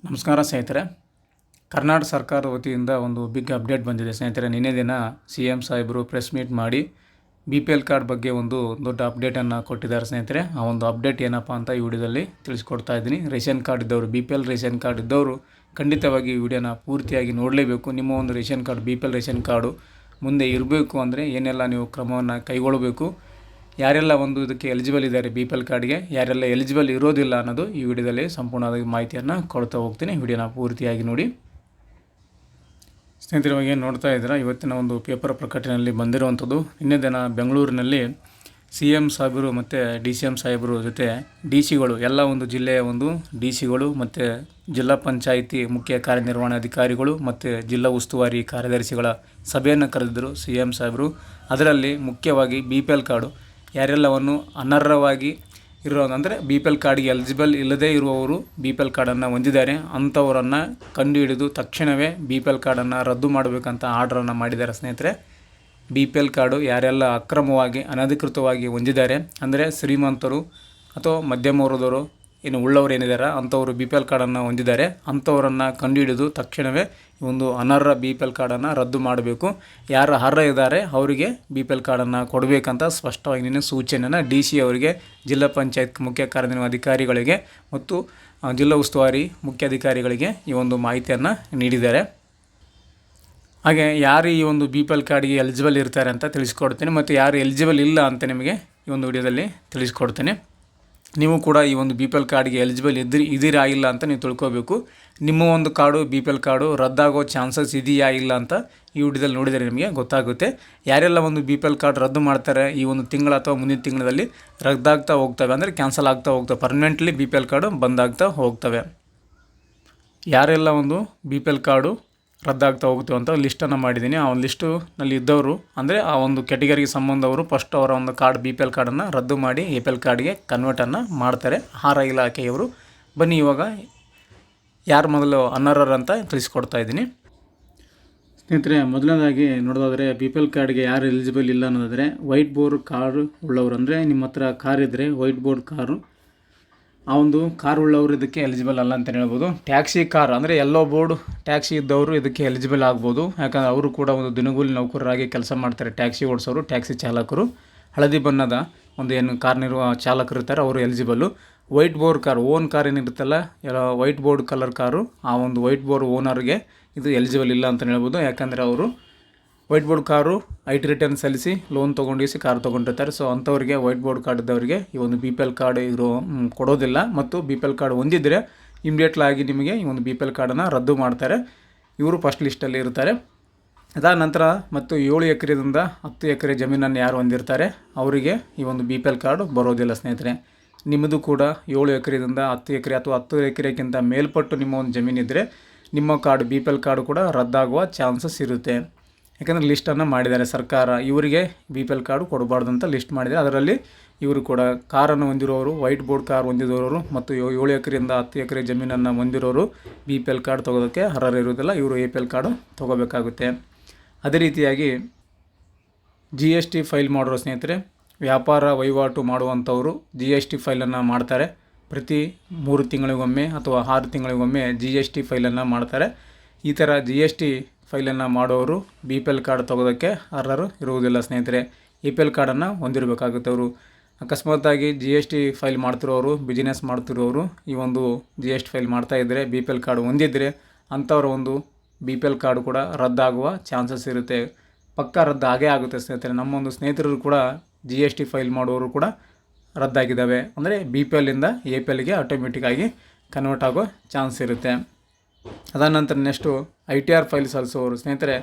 ನಮಸ್ಕಾರ ಸ್ನೇಹಿತರೆ. ಕರ್ನಾಟಕ ಸರ್ಕಾರದ ವತಿಯಿಂದ ಒಂದು ಬಿಗ್ ಅಪ್ಡೇಟ್ ಬಂದಿದೆ ಸ್ನೇಹಿತರೆ. ನಿನ್ನೆ ದಿನ CM ಸಾಹೇಬರು ಪ್ರೆಸ್ ಮೀಟ್ ಮಾಡಿ BPL ಕಾರ್ಡ್ ಬಗ್ಗೆ ಒಂದು ದೊಡ್ಡ ಅಪ್ಡೇಟನ್ನು ಕೊಟ್ಟಿದ್ದಾರೆ ಸ್ನೇಹಿತರೆ. ಆ ಒಂದು ಅಪ್ಡೇಟ್ ಏನಪ್ಪ ಅಂತ ಈ ವಿಡಿಯೋದಲ್ಲಿ ತಿಳಿಸ್ಕೊಡ್ತಾ ಇದ್ದೀನಿ. ರೇಷನ್ ಕಾರ್ಡ್ ಇದ್ದವರು, BPL ರೇಷನ್ ಕಾರ್ಡ್ ಇದ್ದವರು ಖಂಡಿತವಾಗಿ ಈ ವಿಡಿಯೋನ ಪೂರ್ತಿಯಾಗಿ ನೋಡಲೇಬೇಕು. ನಿಮ್ಮ ಒಂದು ration card BPL ration card ಮುಂದೆ ಇರಬೇಕು ಅಂದರೆ ಏನೆಲ್ಲ ನೀವು ಕ್ರಮವನ್ನು ಕೈಗೊಳ್ಳಬೇಕು, ಯಾರೆಲ್ಲ ಒಂದು ಇದಕ್ಕೆ ಎಲಿಜಿಬಲ್ ಇದ್ದಾರೆ BPL ಕಾರ್ಡ್ಗೆ, ಯಾರೆಲ್ಲ ಎಲಿಜಿಬಲ್ ಇರೋದಿಲ್ಲ ಅನ್ನೋದು ಈ ವಿಡಿಯೋದಲ್ಲಿ ಸಂಪೂರ್ಣವಾಗಿ ಮಾಹಿತಿಯನ್ನು ಕೊಡ್ತಾ ಹೋಗ್ತೀನಿ. ವಿಡಿಯೋನ ಪೂರ್ತಿಯಾಗಿ ನೋಡಿ ಸ್ನೇಹಿತರೆ. ಇವಾಗ ಏನು ನೋಡ್ತಾ ಇದ್ದೀರಾ, ಇವತ್ತಿನ ಒಂದು ಪೇಪರ್ ಪ್ರಕಟಣೆಯಲ್ಲಿ ಬಂದಿರುವಂಥದ್ದು. ನಿನ್ನೆ ದಿನ ಬೆಂಗಳೂರಿನಲ್ಲಿ CM ಸಾಹೇಬರು ಮತ್ತು DCM ಸಾಹೇಬರು ಜೊತೆ DCಗಳು, ಎಲ್ಲ ಒಂದು ಜಿಲ್ಲೆಯ ಒಂದು DCಗಳು ಮತ್ತು ಜಿಲ್ಲಾ ಪಂಚಾಯಿತಿ ಮುಖ್ಯ ಕಾರ್ಯನಿರ್ವಹಣಾಧಿಕಾರಿಗಳು ಮತ್ತು ಜಿಲ್ಲಾ ಉಸ್ತುವಾರಿ ಕಾರ್ಯದರ್ಶಿಗಳ ಸಭೆಯನ್ನು ಕರೆದಿದ್ದರು CM ಸಾಹೇಬರು. ಅದರಲ್ಲಿ ಮುಖ್ಯವಾಗಿ BPL ಕಾರ್ಡು ಯಾರೆಲ್ಲವನ್ನು ಅನರ್ಹವಾಗಿ ಇರೋದಂದರೆ BPL ಕಾರ್ಡ್ಗೆ ಎಲಿಜಿಬಲ್ ಇಲ್ಲದೇ ಇರುವವರು BPL ಕಾರ್ಡನ್ನು ಹೊಂದಿದ್ದಾರೆ ಅಂಥವರನ್ನು ಕಂಡುಹಿಡಿದು ತಕ್ಷಣವೇ BPL ಕಾರ್ಡನ್ನು ರದ್ದು ಮಾಡಬೇಕಂತ ಆರ್ಡ್ರನ್ನು ಮಾಡಿದ್ದಾರೆ ಸ್ನೇಹಿತರೆ. BPL ಕಾರ್ಡು ಯಾರೆಲ್ಲ ಅಕ್ರಮವಾಗಿ ಅನಧಿಕೃತವಾಗಿ ಹೊಂದಿದ್ದಾರೆ ಅಂದರೆ ಶ್ರೀಮಂತರು ಅಥವಾ ಮಧ್ಯಮ ವರ್ಗದವರು ಇನ್ನು ಉಳ್ಳವರು ಏನಿದ್ದಾರೆ ಅಂಥವರು BPL ಕಾರ್ಡನ್ನು ಹೊಂದಿದ್ದಾರೆ ಅಂಥವರನ್ನು ಕಂಡುಹಿಡಿದು ತಕ್ಷಣವೇ ಒಂದು ಅನರ್ಹ BPL ಕಾರ್ಡನ್ನು ರದ್ದು ಮಾಡಬೇಕು. ಯಾರು ಅರ್ಹ ಇದ್ದಾರೆ ಅವರಿಗೆ BPL ಕಾರ್ಡನ್ನು ಕೊಡಬೇಕಂತ ಸ್ಪಷ್ಟವಾಗಿ ನಿನ್ನೆ ಸೂಚನೆಯನ್ನು DC ಅವರಿಗೆ, ಜಿಲ್ಲಾ ಪಂಚಾಯತ್ ಮುಖ್ಯ ಕಾರ್ಯನಿರ್ವಹಣಾಧಿಕಾರಿಗಳಿಗೆ ಮತ್ತು ಜಿಲ್ಲಾ ಉಸ್ತುವಾರಿ ಮುಖ್ಯಾಧಿಕಾರಿಗಳಿಗೆ ಈ ಒಂದು ಮಾಹಿತಿಯನ್ನು ನೀಡಿದ್ದಾರೆ. ಹಾಗೆ ಯಾರು ಈ ಒಂದು BPL ಕಾರ್ಡ್ಗೆ ಎಲಿಜಿಬಲ್ ಇರ್ತಾರೆ ಅಂತ ತಿಳಿಸ್ಕೊಡ್ತೀನಿ ಮತ್ತು ಯಾರು ಎಲಿಜಿಬಲ್ ಇಲ್ಲ ಅಂತ ನಿಮಗೆ ಈ ಒಂದು ವಿಡಿಯೋದಲ್ಲಿ ತಿಳಿಸ್ಕೊಡ್ತೀನಿ. ನೀವು ಕೂಡ ಈ ಒಂದು BPL ಕಾರ್ಡ್ಗೆ ಎಲಿಜಿಬಲ್ ಇದ್ದೀರಾ ಇಲ್ಲ ಅಂತ ನೀವು ತಿಳ್ಕೋಬೇಕು. ನಿಮ್ಮ ಒಂದು ಕಾರ್ಡು BPL ಕಾರ್ಡು ರದ್ದಾಗೋ ಚಾನ್ಸಸ್ ಇದೆಯಾ ಇಲ್ಲ ಅಂತ ಈ ವಿಡಿಯೋದಲ್ಲಿ ನೋಡಿದರೆ ನಿಮಗೆ ಗೊತ್ತಾಗುತ್ತೆ. ಯಾರೆಲ್ಲ ಒಂದು BPL ಕಾರ್ಡ್ ರದ್ದು ಮಾಡ್ತಾರೆ ಈ ಒಂದು ತಿಂಗಳ ಅಥವಾ ಮುಂದಿನ ತಿಂಗಳಲ್ಲಿ ರದ್ದಾಗ್ತಾ ಹೋಗ್ತವೆ, ಅಂದರೆ ಕ್ಯಾನ್ಸಲ್ ಆಗ್ತಾ ಹೋಗ್ತವೆ, ಪರ್ಮನೆಂಟ್ಲಿ BPL ಕಾರ್ಡು ಬಂದಾಗ್ತಾ ಹೋಗ್ತವೆ. ಯಾರೆಲ್ಲ ಒಂದು BPL ಕಾರ್ಡು ರದ್ದಾಗ್ತಾ ಹೋಗ್ತವೆ ಅಂತ ಲಿಸ್ಟನ್ನು ಮಾಡಿದ್ದೀನಿ. ಆ ಒಂದು ಲಿಸ್ಟುನಲ್ಲಿ ಇದ್ದವರು ಅಂದರೆ ಆ ಒಂದು ಕ್ಯಾಟಗರಿಗೆ ಸಂಬಂಧವರು ಫಸ್ಟ್ ಅವರ ಒಂದು ಕಾರ್ಡ್ BPL ಕಾರ್ಡನ್ನು ರದ್ದು ಮಾಡಿ APL ಕಾರ್ಡ್ಗೆ ಕನ್ವರ್ಟನ್ನು ಮಾಡ್ತಾರೆ ಆಹಾರ ಇಲಾಖೆಯವರು. ಬನ್ನಿ ಇವಾಗ ಯಾರು ಮೊದಲು ಅನರ್ಹರು ಅಂತ ತಿಳಿಸ್ಕೊಡ್ತಾ ಇದ್ದೀನಿ ಸ್ನೇಹಿತರೆ. ಮೊದಲನೇದಾಗಿ ನೋಡೋದಾದರೆ BPL ಕಾರ್ಡ್ಗೆ ಯಾರು ಎಲಿಜಿಬಲ್ ಇಲ್ಲ ಅನ್ನೋದಾದರೆ ವೈಟ್ ಬೋರ್ಡ್ ಕಾರು ಉಳ್ಳವರು, ಅಂದರೆ ನಿಮ್ಮ ಹತ್ರ ಕಾರ್ ಇದ್ದರೆ ವೈಟ್ ಬೋರ್ಡ್ ಕಾರು, ಆ ಒಂದು ಕಾರ್ ಉಳ್ಳವರು ಇದಕ್ಕೆ ಎಲಿಜಿಬಲ್ ಅಲ್ಲ ಅಂತಲೇ ಹೇಳ್ಬೋದು. ಟ್ಯಾಕ್ಸಿ ಕಾರ್ ಅಂದರೆ ಯೆಲ್ಲೋ ಬೋರ್ಡ್ ಟ್ಯಾಕ್ಸಿ ಇದ್ದವರು ಇದಕ್ಕೆ ಎಲಿಜಿಬಲ್ ಆಗ್ಬೋದು, ಯಾಕಂದರೆ ಅವರು ಕೂಡ ಒಂದು ದಿನಗೂಲಿ ನೌಕರರಾಗಿ ಕೆಲಸ ಮಾಡ್ತಾರೆ. ಟ್ಯಾಕ್ಸಿ ಓಡಿಸೋರು, ಟ್ಯಾಕ್ಸಿ ಚಾಲಕರು, ಹಳದಿ ಬಣ್ಣದ ಒಂದು ಏನು ಕಾರ್ ಚಾಲಕರು ಇರ್ತಾರೆ ಅವರು eligible. White board car, own car ಏನಿರುತ್ತಲ್ಲ ವೈಟ್ ಬೋರ್ಡ್ ಕಲರ್ ಕಾರು, ಆ ಒಂದು ವೈಟ್ ಬೋರ್ಡ್ ಓನರ್ಗೆ ಇದು ಎಲಿಜಿಬಲ್ ಇಲ್ಲ ಅಂತಲೇ ಹೇಳ್ಬೋದು. ಯಾಕಂದರೆ ಅವರು white board car IT return ಸಲ್ಲಿಸಿ ಲೋನ್ ತೊಗೊಂಡಿಸಿ ಕಾರ್ ತೊಗೊಂಡಿರ್ತಾರೆ. ಸೊ ಅಂಥವ್ರಿಗೆ ವೈಟ್ ಬೋರ್ಡ್ ಕಾರ್ಡ್ ಇದ್ದವರಿಗೆ ಈ ಒಂದು BPL ಕಾರ್ಡ್ ಕೊಡೋದಿಲ್ಲ. ಮತ್ತು BPL ಕಾರ್ಡ್ ಹೊಂದಿದ್ದರೆ ಇಮಿಡಿಯೇಟ್ಲಾಗಿ ನಿಮಗೆ ಈ ಒಂದು BPL ಕಾರ್ಡನ್ನು ರದ್ದು ಮಾಡ್ತಾರೆ. ಇವರು ಫಸ್ಟ್ ಲಿಸ್ಟಲ್ಲಿ ಇರ್ತಾರೆ. ಅದಾದ ನಂತರ ಮತ್ತು 7 ಎಕರೆದಿಂದ 10 ಎಕರೆ ಜಮೀನನ್ನು ಯಾರು ಹೊಂದಿರ್ತಾರೆ ಅವರಿಗೆ ಈ ಒಂದು BPL ಕಾರ್ಡು ಬರೋದಿಲ್ಲ ಸ್ನೇಹಿತರೆ. ನಿಮ್ಮದು ಕೂಡ 7 ಎಕರೆದಿಂದ 10 ಎಕರೆ ಅಥವಾ 10 ಎಕರೆಗಿಂತ ಮೇಲ್ಪಟ್ಟು ನಿಮ್ಮ ಒಂದು ಜಮೀನಿದ್ದರೆ ನಿಮ್ಮ ಕಾರ್ಡು BPL ಕಾರ್ಡು ಕೂಡ ರದ್ದಾಗುವ ಚಾನ್ಸಸ್ ಇರುತ್ತೆ. ಯಾಕಂದರೆ ಲಿಸ್ಟನ್ನು ಮಾಡಿದ್ದಾರೆ ಸರ್ಕಾರ, ಇವರಿಗೆ BPL ಕಾರ್ಡು ಕೊಡಬಾರ್ದು ಅಂತ ಲಿಸ್ಟ್ ಮಾಡಿದ್ದಾರೆ. ಅದರಲ್ಲಿ ಇವರು ಕೂಡ ಕಾರನ್ನು ಹೊಂದಿರೋರು, ವೈಟ್ ಬೋರ್ಡ್ ಕಾರ್ ಹೊಂದಿರೋರು ಮತ್ತು 7 ಎಕರೆಯಿಂದ 10 ಎಕರೆ ಜಮೀನನ್ನು ಹೊಂದಿರೋರು BPL ಕಾರ್ಡ್ ತೊಗೋದಕ್ಕೆ ಅರ್ಹರಿರುವುದಿಲ್ಲ. ಇವರು APL ಕಾರ್ಡು ತೊಗೋಬೇಕಾಗುತ್ತೆ. ಅದೇ ರೀತಿಯಾಗಿ GST ಫೈಲ್ ಮಾಡೋರು ಸ್ನೇಹಿತರೆ, ವ್ಯಾಪಾರ ವಹಿವಾಟು ಮಾಡುವಂಥವರು GST ಫೈಲನ್ನು ಮಾಡ್ತಾರೆ. ಪ್ರತಿ 3 ತಿಂಗಳಿಗೊಮ್ಮೆ ಅಥವಾ 6 ತಿಂಗಳಿಗೊಮ್ಮೆ GST ಫೈಲನ್ನು ಮಾಡ್ತಾರೆ. ಈ ಥರ GST ಫೈಲನ್ನು ಮಾಡೋರು BPL ಕಾರ್ಡ್ ತೊಗೋದಕ್ಕೆ ಅರ್ಹರು ಇರುವುದಿಲ್ಲ ಸ್ನೇಹಿತರೆ. APL ಕಾರ್ಡನ್ನು ಹೊಂದಿರಬೇಕಾಗುತ್ತೆ. ಅವರು ಅಕಸ್ಮಾತ್ತಾಗಿ GST ಫೈಲ್ ಮಾಡ್ತಿರೋರು, ಬಿಸ್ನೆಸ್ ಮಾಡ್ತಿರೋರು ಈ ಒಂದು GST ಫೈಲ್ ಮಾಡ್ತಾಯಿದ್ದರೆ BPL ಕಾರ್ಡ್ ಹೊಂದಿದ್ದರೆ ಅಂಥವ್ರ ಒಂದು BPL ಕಾರ್ಡು ಕೂಡ ರದ್ದಾಗುವ ಚಾನ್ಸಸ್ ಇರುತ್ತೆ. ಪಕ್ಕಾ ರದ್ದು ಆಗೇ ಆಗುತ್ತೆ ಸ್ನೇಹಿತರೆ. ನಮ್ಮೊಂದು ಸ್ನೇಹಿತರು ಕೂಡ GST ಫೈಲ್ ಮಾಡೋರು ಕೂಡ ರದ್ದಾಗಿದ್ದಾವೆ. ಅಂದರೆ BPLಯಿಂದ APLಗೆ ಆಟೋಮೆಟಿಕ್ಕಾಗಿ ಕನ್ವರ್ಟ್ ಆಗೋ ಚಾನ್ಸ್ ಇರುತ್ತೆ. ಅದಾದ ನಂತರ ನೆಕ್ಸ್ಟು ITR ಫೈಲ್ ಸಲ್ಲಿಸೋರು ಸ್ನೇಹಿತರೆ,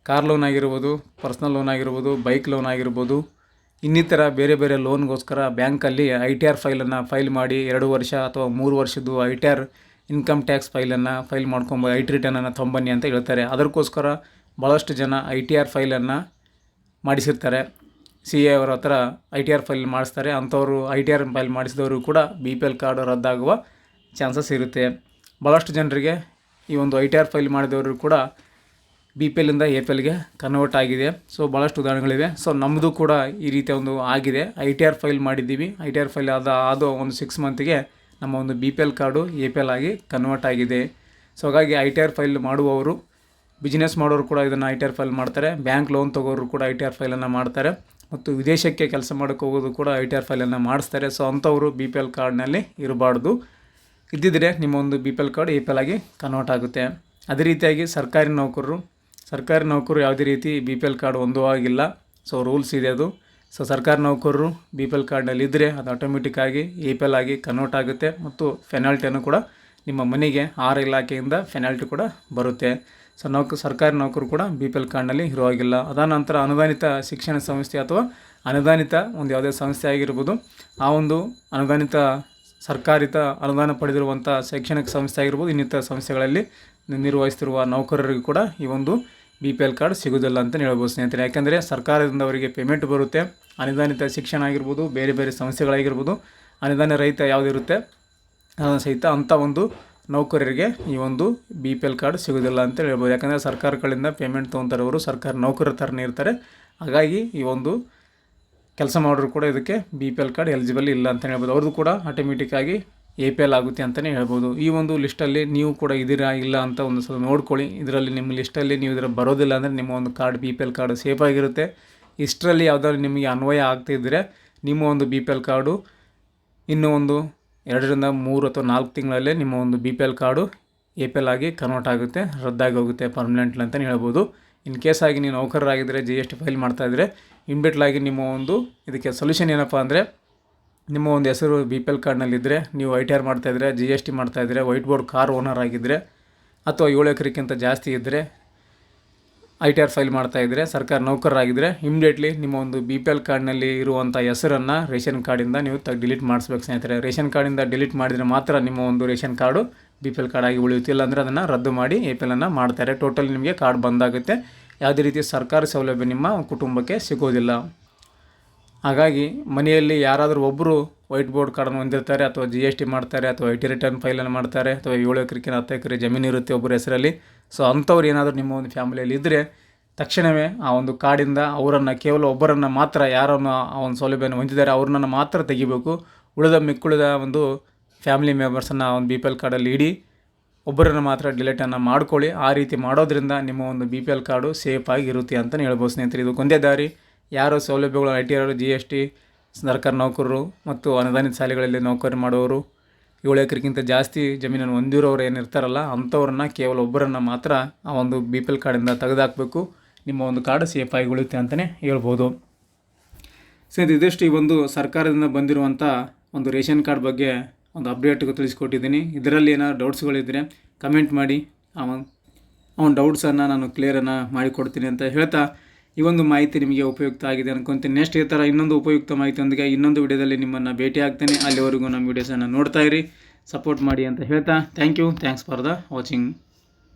ಕಾರ್ ಲೋನ್ ಆಗಿರ್ಬೋದು, ಪರ್ಸ್ನಲ್ ಲೋನ್ ಆಗಿರ್ಬೋದು, ಬೈಕ್ ಲೋನ್ ಆಗಿರ್ಬೋದು, ಇನ್ನಿತರ ಬೇರೆ ಬೇರೆ ಲೋನ್ಗೋಸ್ಕರ ಬ್ಯಾಂಕಲ್ಲಿ ITR ಫೈಲ್ ಮಾಡಿ 2 ವರ್ಷ ಅಥವಾ 3 ವರ್ಷದ್ದು ITR ಇನ್ಕಮ್ ಟ್ಯಾಕ್ಸ್ ಫೈಲ್ ಮಾಡ್ಕೊಂಬ IT ರಿಟರ್ನನ್ನು ತೊಂಬನ್ನಿ ಅಂತ ಹೇಳ್ತಾರೆ. ಅದಕ್ಕೋಸ್ಕರ ಭಾಳಷ್ಟು ಜನ ITR ಫೈಲನ್ನು ಮಾಡಿಸಿರ್ತಾರೆ. CA ಅವರ ಹತ್ರ ITR ಫೈಲ್ ಮಾಡಿಸ್ತಾರೆ. ಅಂಥವರು ITR ಫೈಲ್ ಮಾಡಿಸಿದವರು ಕೂಡ BPL ಕಾರ್ಡು ರದ್ದಾಗುವ ಚಾನ್ಸಸ್ ಇರುತ್ತೆ. ಭಾಳಷ್ಟು ಜನರಿಗೆ ಈ ಒಂದು ITR ಫೈಲ್ ಮಾಡಿದವರು ಕೂಡ BPLಯಿಂದ APLಗೆ ಕನ್ವರ್ಟ್ ಆಗಿದೆ. ಸೊ ಭಾಳಷ್ಟು ಉದಾಹರಣೆಗಳಿವೆ. ಸೊ ನಮ್ಮದು ಕೂಡ ಈ ರೀತಿಯ ಒಂದು ಆಗಿದೆ. ITR ಫೈಲ್ ಮಾಡಿದ್ದೀವಿ. ITR ಫೈಲ್ ಆದ ಒಂದು 6 ಮಂತಿಗೆ ನಮ್ಮ ಒಂದು BPL ಕಾರ್ಡು APL ಆಗಿ ಕನ್ವರ್ಟ್ ಆಗಿದೆ. ಸೊ ಹಾಗಾಗಿ ITR ಫೈಲ್ ಮಾಡುವವರು, ಬಿಸ್ನೆಸ್ ಮಾಡೋರು ಕೂಡ ಇದನ್ನು ITR ಫೈಲ್ ಮಾಡ್ತಾರೆ. ಬ್ಯಾಂಕ್ ಲೋನ್ ತೊಗೋರು ಕೂಡ ITR ಫೈಲನ್ನು ಮಾಡ್ತಾರೆ. ಮತ್ತು ವಿದೇಶಕ್ಕೆ ಕೆಲಸ ಮಾಡೋಕ್ಕೆ ಹೋಗೋದು ಕೂಡ ITR ಫೈಲನ್ನು ಮಾಡಿಸ್ತಾರೆ. ಸೊ ಅಂಥವರು BPL ಕಾರ್ಡ್ನಲ್ಲಿ ಇರಬಾರ್ದು. ಇದ್ದಿದ್ದರೆ ನಿಮ್ಮ ಒಂದು BPL ಕಾರ್ಡ್ APL ಆಗಿ ಕನ್ವರ್ಟ್ ಆಗುತ್ತೆ. ಅದೇ ರೀತಿಯಾಗಿ ಸರ್ಕಾರಿ ನೌಕರರು ಯಾವುದೇ ರೀತಿ BPL ಕಾರ್ಡ್ ಹೊಂದುವಾಗಿಲ್ಲ. ಸೊ ರೂಲ್ಸ್ ಇದೆ ಅದು. ಸೊ ಸರ್ಕಾರಿ ನೌಕರರು BPL ಕಾರ್ಡ್ನಲ್ಲಿ ಇದ್ದರೆ ಅದು ಆಟೋಮೆಟಿಕ್ಕಾಗಿ APL ಆಗಿ ಕನ್ವರ್ಟ್ ಆಗುತ್ತೆ. ಮತ್ತು ಫೆನಾಲ್ಟಿಯನ್ನು ಕೂಡ ನಿಮ್ಮ ಮನೆಗೆ ಆಹಾರ ಇಲಾಖೆಯಿಂದ ಫೆನಾಲ್ಟಿ ಕೂಡ ಬರುತ್ತೆ. ಸೊ ಸರ್ಕಾರಿ ನೌಕರು ಕೂಡ BPL ಕಾರ್ಡ್ನಲ್ಲಿ ಇರುವಾಗಿಲ್ಲ. ಅದಾದ ನಂತರ ಅನುದಾನಿತ ಶಿಕ್ಷಣ ಸಂಸ್ಥೆ ಅಥವಾ ಅನುದಾನಿತ ಒಂದು ಯಾವುದೇ ಸಂಸ್ಥೆ ಆಗಿರ್ಬೋದು, ಆ ಒಂದು ಅನುದಾನಿತ ಸರ್ಕಾರಿತ ಅನುದಾನ ಪಡೆದಿರುವಂಥ ಶೈಕ್ಷಣಿಕ ಸಂಸ್ಥೆ ಆಗಿರ್ಬೋದು, ಇನ್ನಿತರ ಸಂಸ್ಥೆಗಳಲ್ಲಿ ನಿರ್ವಹಿಸ್ತಿರುವ ನೌಕರರಿಗೂ ಕೂಡ ಈ ಒಂದು BPL ಕಾರ್ಡ್ ಸಿಗೋದಿಲ್ಲ ಅಂತಲೇ ಹೇಳ್ಬೋದು ಸ್ನೇಹಿತರೆ. ಯಾಕೆಂದರೆ ಸರ್ಕಾರದಿಂದ ಅವರಿಗೆ ಪೇಮೆಂಟ್ ಬರುತ್ತೆ. ಅನುದಾನಿತ ಶಿಕ್ಷಣ ಆಗಿರ್ಬೋದು, ಬೇರೆ ಬೇರೆ ಸಂಸ್ಥೆಗಳಾಗಿರ್ಬೋದು, ಅನುದಾನ ರಹಿತ ಯಾವುದಿರುತ್ತೆ ಸಹಿತ ಅಂಥ ಒಂದು ನೌಕರರಿಗೆ ಈ ಒಂದು BPL ಕಾರ್ಡ್ ಸಿಗೋದಿಲ್ಲ ಅಂತ ಹೇಳ್ಬೋದು. ಯಾಕಂದರೆ ಸರ್ಕಾರಗಳಿಂದ ಪೇಮೆಂಟ್ ತೊಗೊತಾರೆ, ಅವರು ಸರ್ಕಾರ ನೌಕರರ ಥರನೇ ಇರ್ತಾರೆ. ಹಾಗಾಗಿ ಈ ಒಂದು ಕೆಲಸ ಮಾಡೋರು ಕೂಡ ಇದಕ್ಕೆ BPL ಕಾರ್ಡ್ ಎಲಿಜಿಬಲ್ ಇಲ್ಲ ಅಂತಲೇ ಹೇಳ್ಬೋದು. ಅವ್ರದ್ದು ಕೂಡ ಆಟೋಮೆಟಿಕ್ಕಾಗಿ APL ಆಗುತ್ತೆ ಅಂತಲೇ ಹೇಳ್ಬೋದು. ಈ ಒಂದು ಲಿಸ್ಟಲ್ಲಿ ನೀವು ಕೂಡ ಇದ್ದೀರಾ ಇಲ್ಲ ಅಂತ ಒಂದು ಸಲ ನೋಡ್ಕೊಳ್ಳಿ. ಇದರಲ್ಲಿ ನಿಮ್ಮ ಲಿಸ್ಟಲ್ಲಿ ನೀವು ಇದರ ಬರೋದಿಲ್ಲ ಅಂದರೆ ನಿಮ್ಮ ಒಂದು ಕಾರ್ಡ್ BPL ಕಾರ್ಡು ಸೇಫ್ ಆಗಿರುತ್ತೆ. ಇಷ್ಟರಲ್ಲಿ ಯಾವುದಾದ್ರು ನಿಮಗೆ ಅನ್ವಯ ಆಗ್ತಾಯಿದ್ದರೆ ನಿಮ್ಮ ಒಂದು BPL ಕಾರ್ಡು ಇನ್ನೂ ಒಂದು 2 ರಿಂದ 3 ಅಥವಾ 4 ತಿಂಗಳಲ್ಲೇ ನಿಮ್ಮ ಒಂದು BPL ಕಾರ್ಡು APL ಆಗಿ ಕನ್ವರ್ಟ್ ಆಗುತ್ತೆ, ರದ್ದಾಗಿ ಹೋಗುತ್ತೆ ಪರ್ಮನೆಂಟ್ಲಿ ಅಂತಲೇ ಹೇಳ್ಬೋದು. ಇನ್ ಕೇಸ್ ಆಗಿ ನೀವು ನೌಕರರಾಗಿದ್ದರೆ GST ಫೈಲ್ ಮಾಡ್ತಾಯಿದ್ರೆ ಇಮ್ಮಿಡಿಯೇಟ್ಲಾಗಿ ನಿಮ್ಮ ಒಂದು ಇದಕ್ಕೆ ಸೊಲ್ಯೂಷನ್ ಏನಪ್ಪ ಅಂದರೆ, ನಿಮ್ಮ ಒಂದು ಹೆಸರು BPL ಕಾರ್ಡ್ನಲ್ಲಿದ್ದರೆ, ನೀವು ITR ಮಾಡ್ತಾಯಿದ್ರೆ, GST ಮಾಡ್ತಾಯಿದ್ರೆ, ವೈಟ್ ಬೋರ್ಡ್ ಕಾರ್ ಓನರ್ ಆಗಿದ್ದರೆ ಅಥವಾ 7 ಎಕರೆಗಿಂತ ಜಾಸ್ತಿ ಇದ್ದರೆ, ITR ಫೈಲ್ ಮಾಡ್ತಾಯಿದ್ರೆ, ಸರ್ಕಾರ ನೌಕರರಾಗಿದ್ದರೆ ಇಮಿಡಿಯೇಟ್ಲಿ ನಿಮ್ಮ ಒಂದು BPL ಕಾರ್ಡ್ನಲ್ಲಿ ಇರುವಂಥ ಹೆಸರನ್ನು ರೇಷನ್ ಕಾರ್ಡಿಂದ ನೀವು ಡಿಲೀಟ್ ಮಾಡಿಸ್ಬೇಕು ಸ್ನೇಹಿತರೆ. ರೇಷನ್ ಕಾರ್ಡಿಂದ ಡಿಲೀಟ್ ಮಾಡಿದರೆ ಮಾತ್ರ ನಿಮ್ಮ ಒಂದು ರೇಷನ್ ಕಾರ್ಡು BPL ಕಾರ್ಡ್ ಆಗಿ ಉಳಿಯುತ್ತಿಲ್ಲ ಅಂದರೆ ಅದನ್ನು ರದ್ದು ಮಾಡಿ APL ಮಾಡ್ತಾರೆ. ಟೋಟಲ್ ನಿಮಗೆ ಕಾರ್ಡ್ ಬಂದಾಗುತ್ತೆ. ಯಾವುದೇ ರೀತಿ ಸರ್ಕಾರಿ ಸೌಲಭ್ಯ ನಿಮ್ಮ ಕುಟುಂಬಕ್ಕೆ ಸಿಗೋದಿಲ್ಲ. ಹಾಗಾಗಿ ಮನೆಯಲ್ಲಿ ಯಾರಾದರೂ ಒಬ್ಬರು ವೈಟ್ ಬೋರ್ಡ್ ಕಾರ್ಡನ್ನು ಹೊಂದಿರ್ತಾರೆ, ಅಥವಾ GST ಮಾಡ್ತಾರೆ, ಅಥವಾ IT ರಿಟರ್ನ್ ಫೈಲನ್ನು ಮಾಡ್ತಾರೆ, ಅಥವಾ 7 ಎಕರೆಗಿಂತ 10 ಎಕರೆ ಜಮೀನು ಇರುತ್ತೆ ಒಬ್ಬರ ಹೆಸರಲ್ಲಿ. ಸೊ ಅಂಥವ್ರು ಏನಾದರೂ ನಿಮ್ಮ ಒಂದು ಫ್ಯಾಮಿಲಿಯಲ್ಲಿ ಇದ್ದರೆ ತಕ್ಷಣವೇ ಆ ಒಂದು ಕಾರ್ಡಿಂದ ಅವರನ್ನು ಕೇವಲ ಒಬ್ಬರನ್ನು ಮಾತ್ರ, ಯಾರನ್ನು ಆ ಒಂದು ಸೌಲಭ್ಯವನ್ನು ಹೊಂದಿದ್ದಾರೆ ಅವ್ರನ್ನ ಮಾತ್ರ ತೆಗಿಬೇಕು. ಮಿಕ್ಕುಳಿದ ಒಂದು ಫ್ಯಾಮಿಲಿ ಮೆಂಬರ್ಸನ್ನು ಒಂದು BPL ಕಾರ್ಡಲ್ಲಿ ಇಡಿ, ಒಬ್ಬರನ್ನು ಮಾತ್ರ ಡಿಲೀಟನ್ನು ಮಾಡ್ಕೊಳ್ಳಿ. ಆ ರೀತಿ ಮಾಡೋದ್ರಿಂದ ನಿಮ್ಮ ಒಂದು BPL ಕಾರ್ಡು ಸೇಫ್ ಆಗಿರುತ್ತೆ ಅಂತಲೇ ಹೇಳ್ಬೋದು ಸ್ನೇಹಿತರೆ. ಇದು ಒಂದೇ ದಾರಿ. ಯಾರು ಸೌಲಭ್ಯಗಳು ITR, GST, ಸರ್ಕಾರಿ ನೌಕರರು ಮತ್ತು ಅನುದಾನಿತ ಶಾಲೆಗಳಲ್ಲಿ ನೌಕರಿ ಮಾಡುವವರು, 7 ಎಕರೆಗಿಂತ ಜಾಸ್ತಿ ಜಮೀನನ್ನು ಹೊಂದಿರೋರು ಏನಿರ್ತಾರಲ್ಲ ಅಂಥವ್ರನ್ನ ಕೇವಲ ಒಬ್ಬರನ್ನು ಮಾತ್ರ ಆ ಒಂದು BPL ಕಾರ್ಡಿಂದ ತೆಗೆದುಹಾಕಬೇಕು. ನಿಮ್ಮ ಒಂದು ಕಾರ್ಡ್ ಸೇಫಾಗಿ ಉಳಿಯುತ್ತೆ ಅಂತಲೇ ಹೇಳ್ಬೋದು. ಸೊ ಇದಿಷ್ಟು ಈ ಒಂದು ಸರ್ಕಾರದಿಂದ ಬಂದಿರುವಂಥ ಒಂದು ರೇಷನ್ ಕಾರ್ಡ್ ಬಗ್ಗೆ ಒಂದು ಅಪ್ಡೇಟ್ಗೆ ತಿಳಿಸ್ಕೊಟ್ಟಿದ್ದೀನಿ. ಇದರಲ್ಲಿ ಏನಾದ್ರು ಡೌಟ್ಸ್ಗಳಿದ್ದರೆ ಕಮೆಂಟ್ ಮಾಡಿ, ಅವನ ಡೌಟ್ಸನ್ನು ನಾನು ಕ್ಲಿಯರನ್ನು ಮಾಡಿಕೊಡ್ತೀನಿ ಅಂತ ಹೇಳ್ತಾ, ಈ ಒಂದು ಮಾಹಿತಿ ನಿಮಗೆ ಉಪಯುಕ್ತ ಆಗಿದೆ ಅನ್ಕೊತೀನಿ. ನೆಕ್ಸ್ಟ್ ಈ ಥರ ಇನ್ನೊಂದು ಉಪಯುಕ್ತ ಮಾಹಿತಿಯೊಂದಿಗೆ ಇನ್ನೊಂದು ವಿಡಿಯೋದಲ್ಲಿ ನಿಮ್ಮನ್ನು ಭೇಟಿ ಆಗ್ತೇನೆ. ಅಲ್ಲಿವರೆಗೂ ನಮ್ಮ ವೀಡಿಯೋಸನ್ನು ನೋಡ್ತಾ ಇರಿ, ಸಪೋರ್ಟ್ ಮಾಡಿ ಅಂತ ಹೇಳ್ತಾ, ಥ್ಯಾಂಕ್ಸ್ ಫಾರ್ ದ ವಾಚಿಂಗ್.